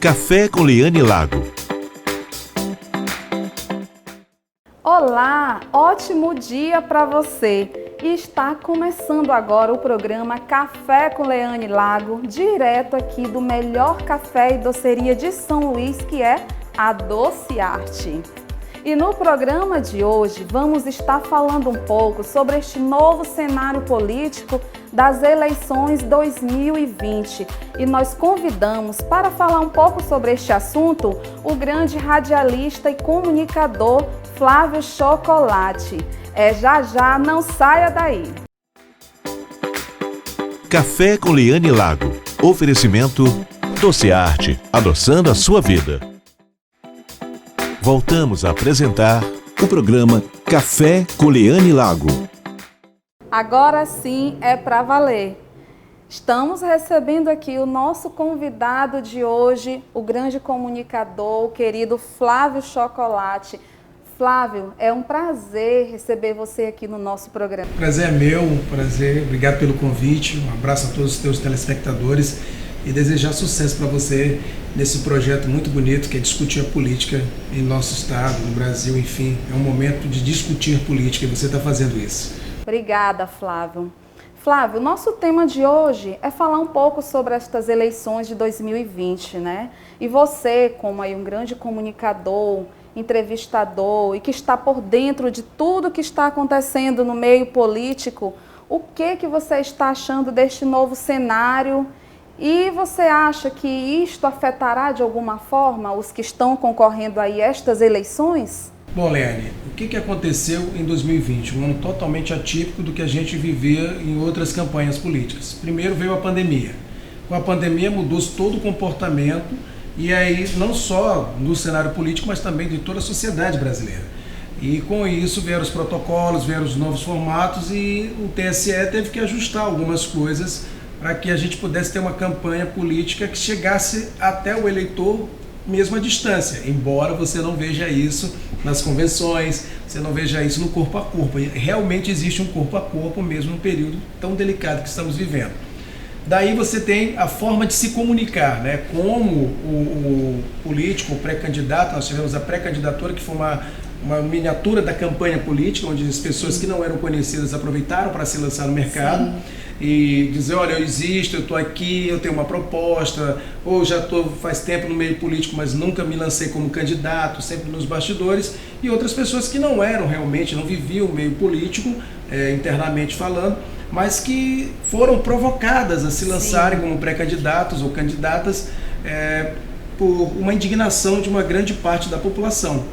Café com Leane Lago. Olá, ótimo dia para você! E está começando agora o programa Café com Leane Lago, direto aqui do melhor café e doceria de São Luís, que é a Doce Arte. E no programa de hoje vamos estar falando um pouco sobre este novo cenário político das eleições 2020. E nós convidamos para falar um pouco sobre este assunto o grande radialista e comunicador Flávio Chocolate. Já, não saia daí. Café com Leane Lago. Oferecimento Doce Arte, adoçando a sua vida. Voltamos a apresentar o programa Café com Leane Lago. Agora sim é para valer. Estamos recebendo aqui o nosso convidado de hoje, o grande comunicador, o querido Flávio Chocolate. Flávio, é um prazer receber você aqui no nosso programa. Prazer é meu, prazer, obrigado pelo convite, um abraço a todos os teus telespectadores e desejar sucesso para você nesse projeto muito bonito que é discutir a política em nosso estado, no Brasil, enfim, é um momento de discutir política e você está fazendo isso. Obrigada, Flávio. Flávio, nosso tema de hoje é falar um pouco sobre estas eleições de 2020, né? E você, como aí um grande comunicador, entrevistador e que está por dentro de tudo que está acontecendo no meio político, o que você está achando deste novo cenário? E você acha que isto afetará de alguma forma os que estão concorrendo aí a estas eleições? Bom, Leane, o que aconteceu em 2020? Um ano totalmente atípico do que a gente vivia em outras campanhas políticas. Primeiro veio a pandemia. Com a pandemia mudou-se todo o comportamento e aí não só no cenário político, mas também de toda a sociedade brasileira. E com isso vieram os protocolos, vieram os novos formatos e o TSE teve que ajustar algumas coisas para que a gente pudesse ter uma campanha política que chegasse até o eleitor mesmo à distância, embora você não veja isso nas convenções, você não veja isso no corpo a corpo. Realmente existe um corpo a corpo mesmo num período tão delicado que estamos vivendo. Daí você tem a forma de se comunicar, né? Como o político, o pré-candidato, nós tivemos a pré-candidatura que foi uma miniatura da campanha política, onde as pessoas que não eram conhecidas aproveitaram para se lançar no mercado. Sim. E dizer, olha, eu existo, eu estou aqui, eu tenho uma proposta, ou já estou faz tempo no meio político, mas nunca me lancei como candidato, sempre nos bastidores, e outras pessoas que não eram realmente, não viviam o meio político, internamente falando, mas que foram provocadas a se lançarem como pré-candidatos ou candidatas por uma indignação de uma grande parte da população.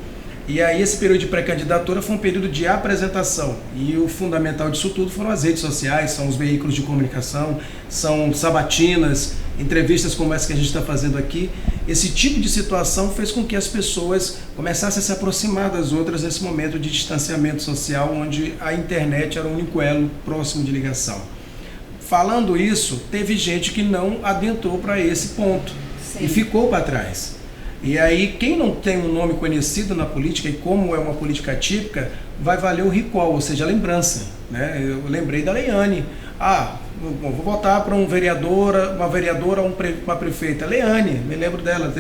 E aí esse período de pré-candidatura foi um período de apresentação e o fundamental disso tudo foram as redes sociais, são os veículos de comunicação, são sabatinas, entrevistas como essa que a gente está fazendo aqui. Esse tipo de situação fez com que as pessoas começassem a se aproximar das outras nesse momento de distanciamento social, onde a internet era o único elo próximo de ligação. Falando isso, teve gente que não adentrou para esse ponto. Sim. E ficou para trás. E aí, quem não tem um nome conhecido na política, e como é uma política atípica, vai valer o recall, ou seja, a lembrança. Né? Eu lembrei da Leane. Vou votar para uma vereadora, uma prefeita. Leane, me lembro dela,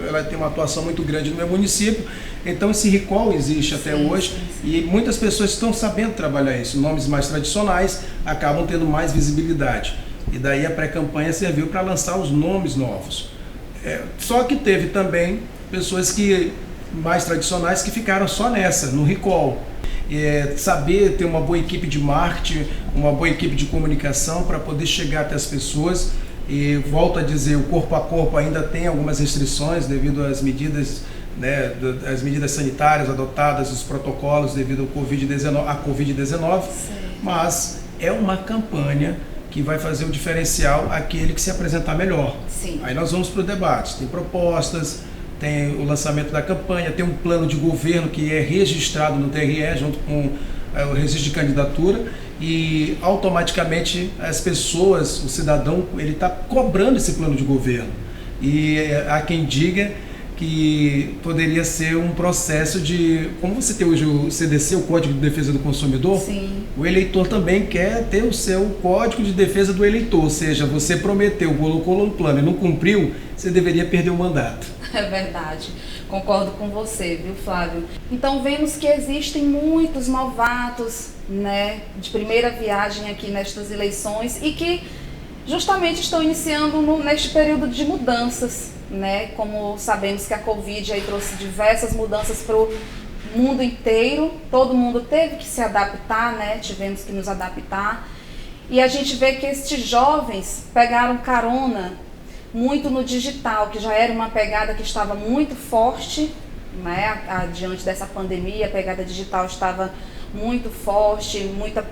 ela tem uma atuação muito grande no meu município. Então, esse recall existe até hoje. E muitas pessoas estão sabendo trabalhar isso. Nomes mais tradicionais acabam tendo mais visibilidade. E daí a pré-campanha serviu para lançar os nomes novos. Só que teve também pessoas mais tradicionais que ficaram só nessa, no recall. Saber ter uma boa equipe de marketing, uma boa equipe de comunicação para poder chegar até as pessoas. E volto a dizer, o corpo a corpo ainda tem algumas restrições devido às medidas, né, as medidas sanitárias adotadas, os protocolos devido à Covid-19, mas é uma campanha que vai fazer o diferencial aquele que se apresentar melhor. Sim. Aí nós vamos para o debate, tem propostas, tem o lançamento da campanha, tem um plano de governo que é registrado no TRE junto com o registro de candidatura e automaticamente as pessoas, o cidadão, ele está cobrando esse plano de governo. E há quem diga que poderia ser um processo de, como você tem hoje o CDC, o Código de Defesa do Consumidor, Sim. o eleitor também quer ter o seu Código de Defesa do Eleitor, ou seja, você prometeu, colocou no plano e não cumpriu, você deveria perder o mandato. É verdade, concordo com você, viu, Flávio? Então vemos que existem muitos novatos, né, de primeira viagem aqui nestas eleições e que justamente estão iniciando neste período de mudanças, né? Como sabemos que a Covid aí trouxe diversas mudanças para o mundo inteiro, todo mundo teve que se adaptar, né? Tivemos que nos adaptar. E a gente vê que estes jovens pegaram carona muito no digital, que já era uma pegada que estava muito forte, né? Diante dessa pandemia, a pegada digital estava muito forte,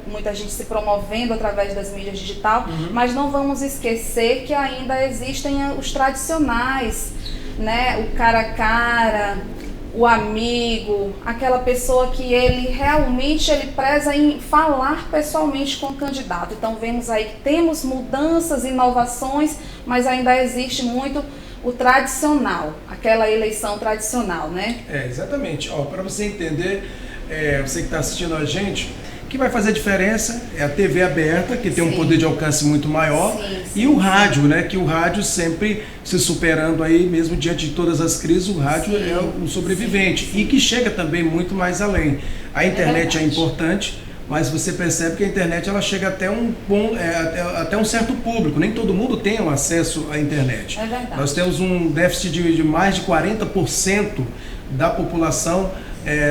muita gente se promovendo através das mídias digitais, mas não vamos esquecer que ainda existem os tradicionais, né? O cara a cara, o amigo, aquela pessoa que ele realmente preza em falar pessoalmente com o candidato. Então vemos aí que temos mudanças, inovações, mas ainda existe muito o tradicional, aquela eleição tradicional, né? Exatamente. Para você entender, você que está assistindo a gente, que vai fazer a diferença é a TV aberta, que tem um poder de alcance muito maior, e o rádio, né? Que o rádio sempre se superando aí, mesmo diante de todas as crises, o rádio é um sobrevivente e que chega também muito mais além. A internet é importante, mas você percebe que a internet ela chega até até um certo público, nem todo mundo tem um acesso à internet. É verdade. Nós temos um déficit de mais de 40% da população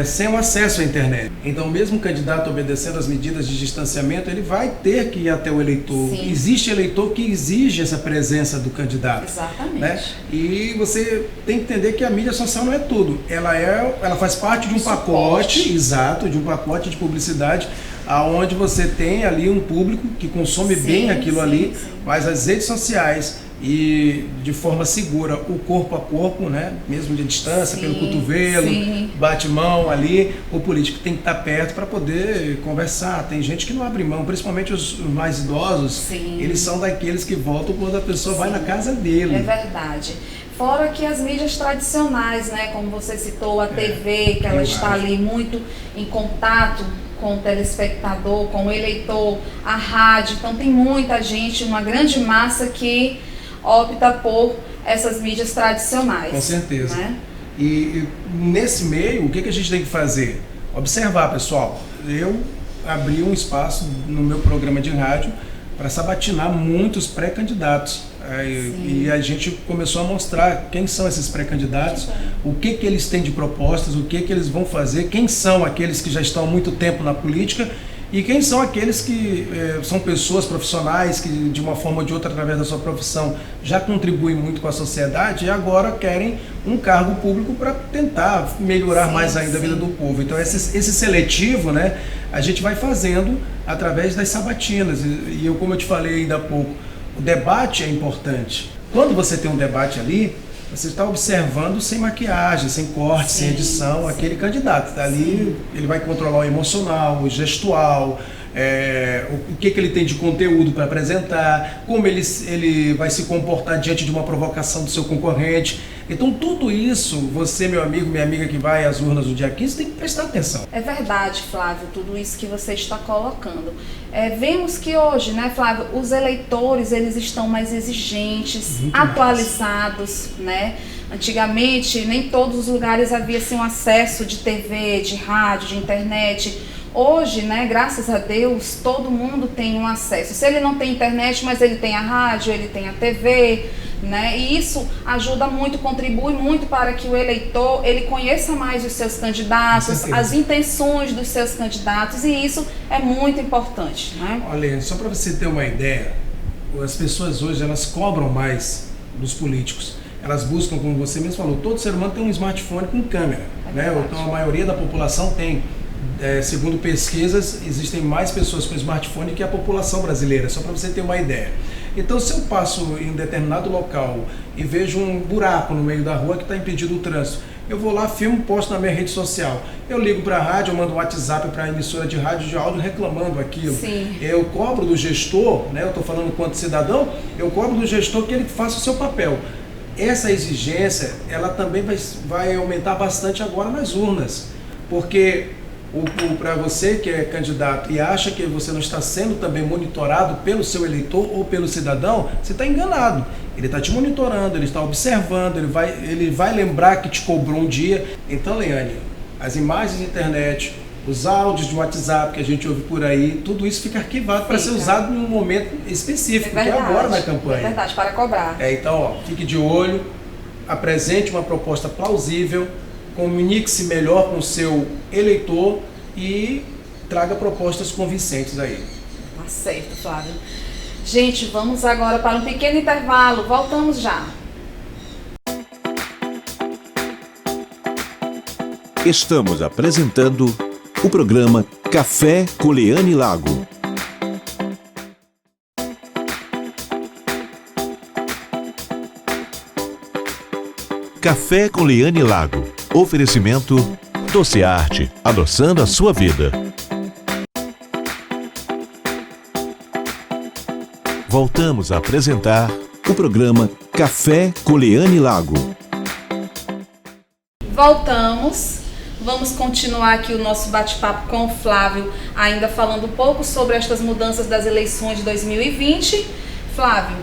sem o acesso à internet. Então, mesmo o candidato obedecendo às medidas de distanciamento, ele vai ter que ir até o eleitor. Sim. Existe eleitor que exige essa presença do candidato. Exatamente. Né? E você tem que entender que a mídia social não é tudo. Ela faz parte de um pacote, exato, de um pacote de publicidade, aonde você tem ali um público que consome bem aquilo ali, mas as redes sociais e de forma segura, o corpo a corpo, né? Mesmo de distância, pelo cotovelo, bate-mão ali, o político tem que estar perto para poder conversar. Tem gente que não abre mão, principalmente os mais idosos, eles são daqueles que voltam quando a pessoa vai na casa dele. É verdade. Fora que as mídias tradicionais, né? Como você citou, a TV, que ela está ali muito em contato com o telespectador, com o eleitor, a rádio. Então tem muita gente, uma grande massa que opta por essas mídias tradicionais. Com certeza. Né? E nesse meio, o que a gente tem que fazer? Observar, pessoal. Eu abri um espaço no meu programa de rádio para sabatinar muitos pré-candidatos. E a gente começou a mostrar quem são esses pré-candidatos, o que eles têm de propostas, o que eles vão fazer, quem são aqueles que já estão há muito tempo na política e quem são aqueles que são pessoas profissionais que de uma forma ou de outra, através da sua profissão, já contribuem muito com a sociedade e agora querem um cargo público para tentar melhorar mais ainda a vida do povo. Então esse seletivo, né, a gente vai fazendo através das sabatinas. E eu, como eu te falei ainda há pouco, o debate é importante. Quando você tem um debate ali, você está observando sem maquiagem, sem corte, sem edição, aquele candidato. Ali ele vai controlar o emocional, o gestual, o que ele tem de conteúdo para apresentar, como ele vai se comportar diante de uma provocação do seu concorrente. Então tudo isso, você, meu amigo, minha amiga que vai às urnas no dia 15, tem que prestar atenção. É verdade, Flávio, tudo isso que você está colocando. Vemos que hoje, né, Flávio, os eleitores eles estão mais exigentes, muito atualizados, né? Antigamente, nem todos os lugares havia assim, um acesso de TV, de rádio, de internet. Hoje, né, graças a Deus, todo mundo tem um acesso. Se ele não tem internet, mas ele tem a rádio, ele tem a TV, né? E isso ajuda muito, contribui muito para que o eleitor ele conheça mais os seus candidatos, as intenções dos seus candidatos, e isso é muito importante, né? Olha, só para você ter uma ideia, as pessoas hoje elas cobram mais dos políticos. Elas buscam, como você mesmo falou, todo ser humano tem um smartphone com câmera, né? Então a maioria da população tem. Segundo pesquisas, existem mais pessoas com smartphone que a população brasileira, só para você ter uma ideia. Então, se eu passo em um determinado local e vejo um buraco no meio da rua que está impedindo o trânsito, eu vou lá, filmo, posto na minha rede social. Eu ligo para a rádio, eu mando um WhatsApp para a emissora de rádio de áudio reclamando aquilo. Eu cobro do gestor, né, eu estou falando quanto cidadão, eu cobro do gestor que ele faça o seu papel. essa exigência, ela também vai aumentar bastante agora nas urnas, porque para você que é candidato e acha que você não está sendo também monitorado pelo seu eleitor ou pelo cidadão, você está enganado. Ele está te monitorando, ele está observando, ele vai lembrar que te cobrou um dia. Então, Leane, as imagens de internet, os áudios de WhatsApp que a gente ouve por aí, tudo isso fica arquivado para ser usado em um momento específico, que é agora na campanha. É verdade, para cobrar. Então, fique de olho, apresente uma proposta plausível, comunique-se melhor com o seu eleitor e traga propostas convincentes aí. Tá certo, Flávio. Gente, vamos agora para um pequeno intervalo. Voltamos já. Estamos apresentando o programa Café com Leane Lago. Café com Leane Lago. Oferecimento Docearte, adoçando a sua vida. Voltamos a apresentar o programa Café com Leane Lago. Voltamos. Vamos continuar aqui o nosso bate-papo com o Flávio, ainda falando um pouco sobre estas mudanças das eleições de 2020. Flávio,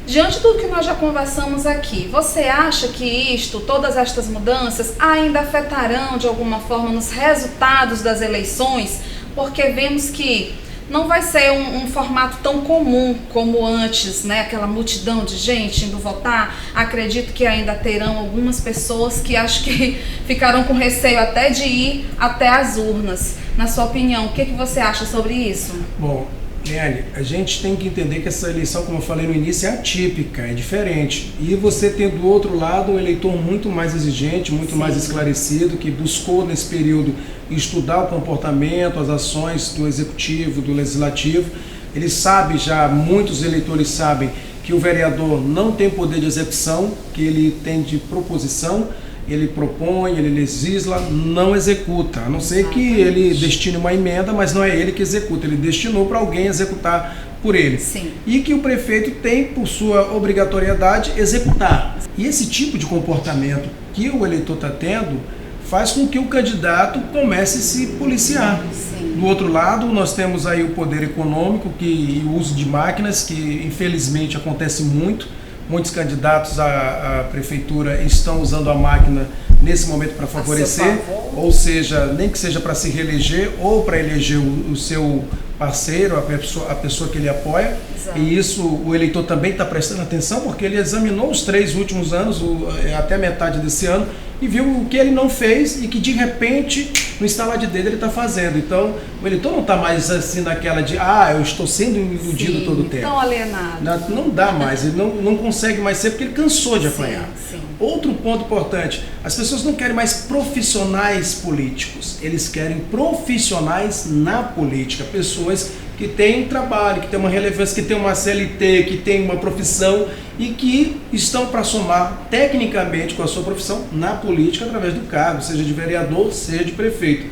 diante do que nós já conversamos aqui, você acha que todas estas mudanças ainda afetarão de alguma forma nos resultados das eleições? Porque vemos que não vai ser um formato tão comum como antes, né? Aquela multidão de gente indo votar. Acredito que ainda terão algumas pessoas que acho que ficaram com receio até de ir até as urnas. Na sua opinião, o que você acha sobre isso? Bom, Leane, a gente tem que entender que essa eleição, como eu falei no início, é atípica, é diferente. E você tem do outro lado um eleitor muito mais exigente, muito mais esclarecido, que buscou nesse período estudar o comportamento, as ações do executivo, do legislativo. Ele sabe já, muitos eleitores sabem, que o vereador não tem poder de execução, que ele tem de proposição. Ele propõe, ele legisla, não executa, a não ser que ele destine uma emenda, mas não é ele que executa, ele destinou para alguém executar por ele. Sim. E que o prefeito tem, por sua obrigatoriedade, executar. E esse tipo de comportamento que o eleitor está tendo faz com que o candidato comece a se policiar. Sim. Do outro lado, nós temos aí o poder econômico e o uso de máquinas, que infelizmente acontece muito. Muitos candidatos à prefeitura estão usando a máquina nesse momento para favorecer, ou seja, nem que seja para se reeleger ou para eleger o seu parceiro, a pessoa que ele apoia. Exato. E isso o eleitor também está prestando atenção, porque ele examinou os 3 últimos anos, até metade desse ano, e viu o que ele não fez e que de repente no instalar de dedo ele está fazendo. Então o eleitor não está mais assim naquela de eu estou sendo iludido todo o tempo. Tão alienado. Não dá mais, ele não consegue mais ser porque ele cansou de apanhar. Sim. Outro ponto importante, as pessoas não querem mais profissionais políticos, eles querem profissionais na política, pessoas que têm um trabalho, que têm uma relevância, que têm uma CLT, que têm uma profissão e que estão para somar tecnicamente com a sua profissão na política através do cargo, seja de vereador, seja de prefeito.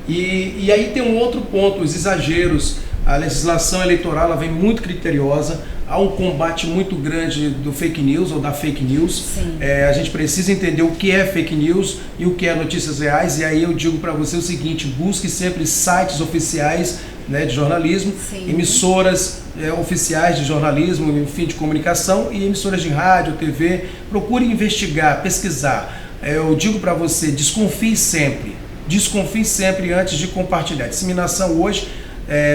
E aí tem um outro ponto, os exageros. A legislação eleitoral ela vem muito criteriosa, há um combate muito grande do fake news ou da fake news. A gente precisa entender o que é fake news e o que é notícias reais, e aí eu digo para você o seguinte: busque sempre sites oficiais, né, de jornalismo, emissoras oficiais de jornalismo, enfim, de comunicação, e emissoras de rádio, TV. Procure investigar, pesquisar. Eu digo para você, desconfie sempre antes de compartilhar. Disseminação hoje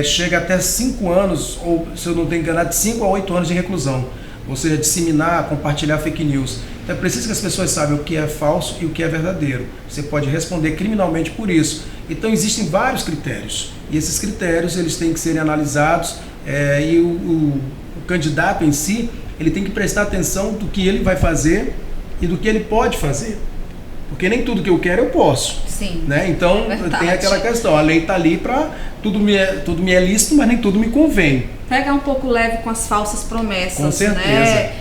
chega até 5 anos, ou se eu não estou enganado, de 5 a 8 anos de reclusão. Ou seja, disseminar, compartilhar fake news. Então é preciso que as pessoas saibam o que é falso e o que é verdadeiro. Você pode responder criminalmente por isso. Então existem vários critérios. E esses critérios eles têm que serem analisados, e o candidato em si ele tem que prestar atenção do que ele vai fazer e do que ele pode fazer. Porque nem tudo que eu quero eu posso. Sim. Né? Então tem aquela questão, a lei está ali para tudo me é lícito, mas nem tudo me convém. Pegar um pouco leve com as falsas promessas. Com certeza. Né?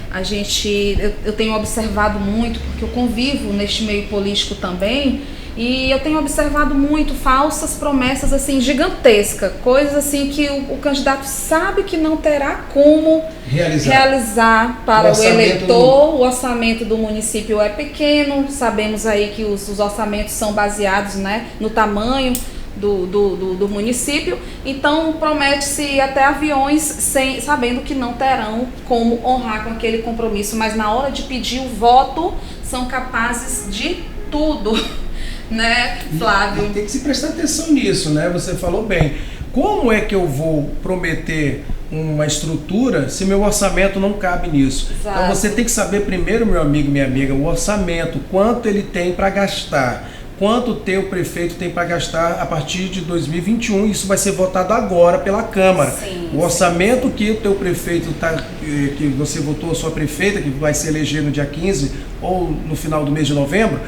eu tenho observado muito, porque eu convivo neste meio político também, e eu tenho observado muito falsas promessas assim gigantescas, coisas assim que o candidato sabe que não terá como realizar para o eleitor. O orçamento do município é pequeno, sabemos aí que os orçamentos são baseados, né, no tamanho do município, então promete-se até aviões sabendo que não terão como honrar com aquele compromisso, mas na hora de pedir o voto são capazes de tudo. Né, Flávio? Tem que se prestar atenção nisso, né? Você falou bem. Como é que eu vou prometer uma estrutura se meu orçamento não cabe nisso? Exato. Então você tem que saber primeiro, meu amigo, minha amiga, o orçamento, quanto ele tem para gastar, quanto o teu prefeito tem para gastar a partir de 2021. Isso vai ser votado agora pela Câmara. Sim, o orçamento que o teu prefeito que você votou, a sua prefeita, que vai se eleger no dia 15 ou no final do mês de novembro,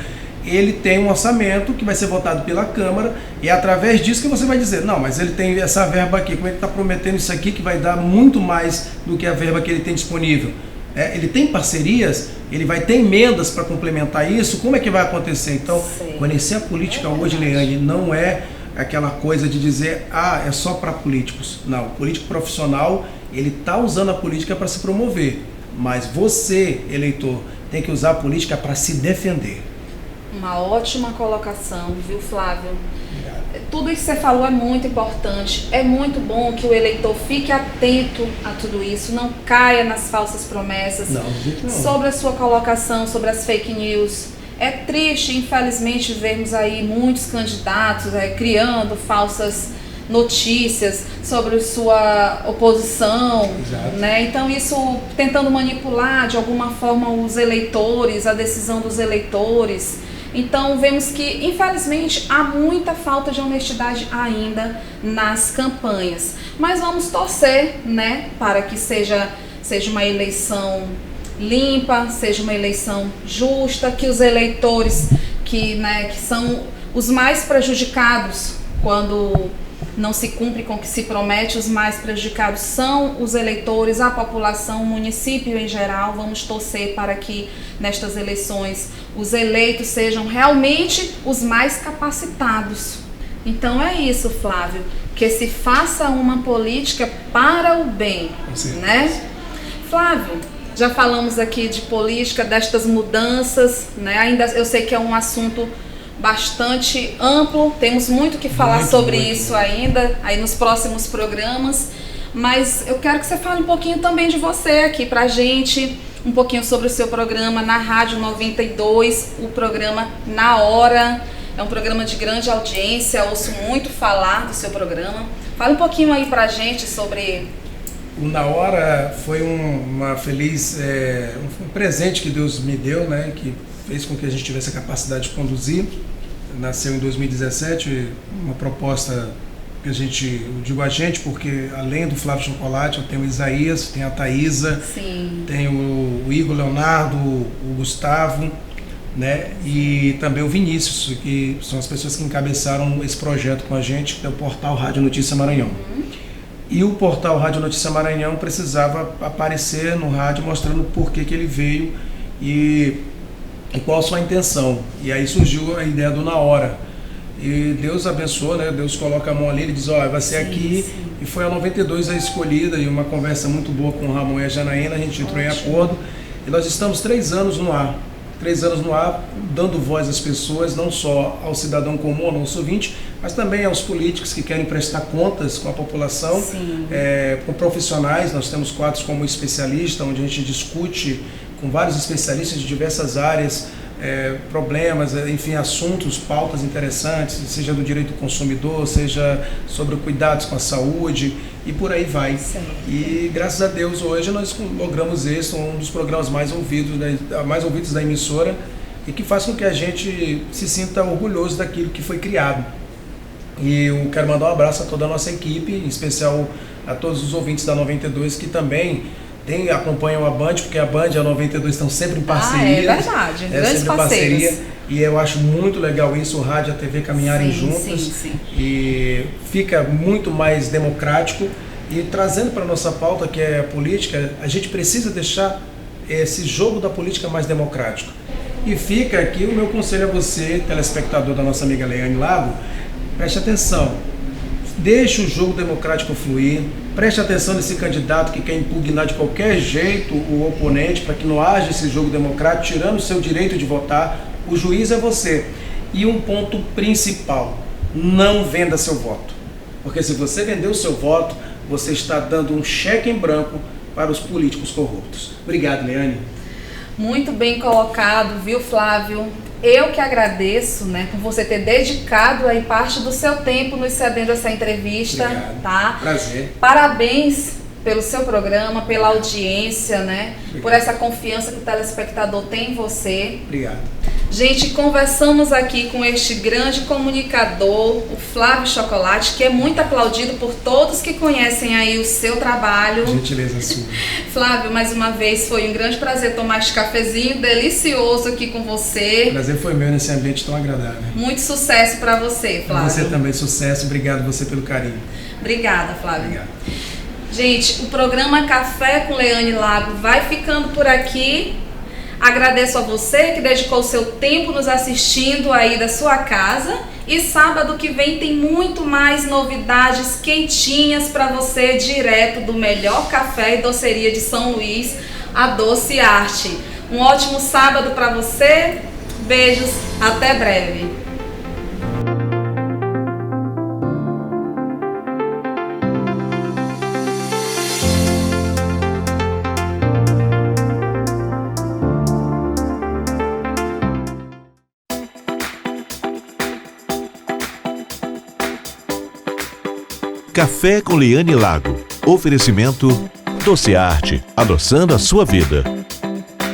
ele tem um orçamento que vai ser votado pela Câmara, e é através disso que você vai dizer, não, mas ele tem essa verba aqui, como ele está prometendo isso aqui que vai dar muito mais do que a verba que ele tem disponível? Ele tem parcerias, ele vai ter emendas para complementar isso, como é que vai acontecer? Então, conhecer a política hoje, Leane, não é aquela coisa de dizer, é só para políticos. Não, o político profissional, ele está usando a política para se promover, mas você, eleitor, tem que usar a política para se defender. Uma ótima colocação, viu, Flávio? Obrigado. Tudo isso que você falou é muito importante. É muito bom que o eleitor fique atento a tudo isso, não caia nas falsas promessas. Não. Sobre a sua colocação, sobre as fake news. É triste, infelizmente, vermos aí muitos candidatos criando falsas notícias sobre sua oposição, né? Então isso tentando manipular de alguma forma os eleitores, a decisão dos eleitores. Então vemos que infelizmente há muita falta de honestidade ainda nas campanhas, mas vamos torcer, né, para que seja uma eleição limpa, seja uma eleição justa, que os eleitores que são os mais prejudicados quando não se cumpre com o que se promete, os mais prejudicados são os eleitores, a população, o município em geral. Vamos torcer para que nestas eleições os eleitos sejam realmente os mais capacitados. Então é isso, Flávio, que se faça uma política para o bem, né? Flávio, já falamos aqui de política, destas mudanças, né? Ainda eu sei que é um assunto bastante amplo, temos muito que falar sobre isso ainda, aí nos próximos programas, mas eu quero que você fale um pouquinho também de você aqui pra gente, um pouquinho sobre o seu programa na Rádio 92, o programa Na Hora, é um programa de grande audiência, ouço muito falar do seu programa. Fala um pouquinho aí pra gente sobre... O Na Hora foi um presente que Deus me deu, né, que fez com que a gente tivesse a capacidade de conduzir. Nasceu em 2017, uma proposta que eu digo a gente, porque além do Flávio Chocolate, eu tenho o Isaías, tenho a Thaísa, tenho o Igor Leonardo, o Gustavo, né, e também o Vinícius, que são as pessoas que encabeçaram esse projeto com a gente, que é o Portal Rádio Notícia Maranhão. E o Portal Rádio Notícia Maranhão precisava aparecer no rádio mostrando por que ele veio e qual a sua intenção. E aí surgiu a ideia do Na Hora. E Deus abençoou, né? Deus coloca a mão ali, ele diz, vai ser aqui. E foi a 92 a escolhida, e uma conversa muito boa com o Ramon e a Janaína, a gente entrou em acordo. E nós estamos 3 anos no ar. 3 anos no ar, dando voz às pessoas, não só ao cidadão comum, ao nosso ouvinte, mas também aos políticos que querem prestar contas com a população, com profissionais. Nós temos quadros como especialista, onde a gente discute com vários especialistas de diversas áreas, problemas, enfim, assuntos, pautas interessantes, seja do direito do consumidor, seja sobre cuidados com a saúde, e por aí vai. E graças a Deus hoje nós logramos esse, um dos programas mais ouvidos da emissora, e que faz com que a gente se sinta orgulhoso daquilo que foi criado. E eu quero mandar um abraço a toda a nossa equipe, em especial a todos os ouvintes da 92 que também acompanham a Band, porque a Band e a 92 estão sempre em parceria. É verdade, grandes parceiros. E eu acho muito legal isso, o rádio e a TV caminharem juntas. E fica muito mais democrático. E trazendo para a nossa pauta, que é a política, a gente precisa deixar esse jogo da política mais democrático. E fica aqui o meu conselho a você, telespectador da nossa amiga Leane Lago, preste atenção, deixe o jogo democrático fluir, preste atenção nesse candidato que quer impugnar de qualquer jeito o oponente para que não haja esse jogo democrático, tirando o seu direito de votar. O juiz é você. E um ponto principal, não venda seu voto. Porque se você vender o seu voto, você está dando um cheque em branco para os políticos corruptos. Obrigado, Leane. Muito bem colocado, viu, Flávio? Eu que agradeço, né, por você ter dedicado aí parte do seu tempo nos cedendo essa entrevista. Obrigado. Tá? Prazer. Parabéns pelo seu programa, pela audiência, né? Obrigado. Por essa confiança que o telespectador tem em você. Obrigado. Gente, conversamos aqui com este grande comunicador, o Flávio Chocolate, que é muito aplaudido por todos que conhecem aí o seu trabalho. Gentileza sua. Flávio, mais uma vez, foi um grande prazer tomar este cafezinho delicioso aqui com você. O prazer foi meu nesse ambiente tão agradável. Muito sucesso para você, Flávio. Você também, sucesso. Obrigado você pelo carinho. Obrigada, Flávio. Obrigado. Gente, o programa Café com Leane Lago vai ficando por aqui. Agradeço a você que dedicou o seu tempo nos assistindo aí da sua casa. E sábado que vem tem muito mais novidades quentinhas para você, direto do melhor café e doceria de São Luís, a Doce Arte. Um ótimo sábado para você. Beijos, até breve. Café com Leane Lago. Oferecimento Doce Arte, adoçando a sua vida.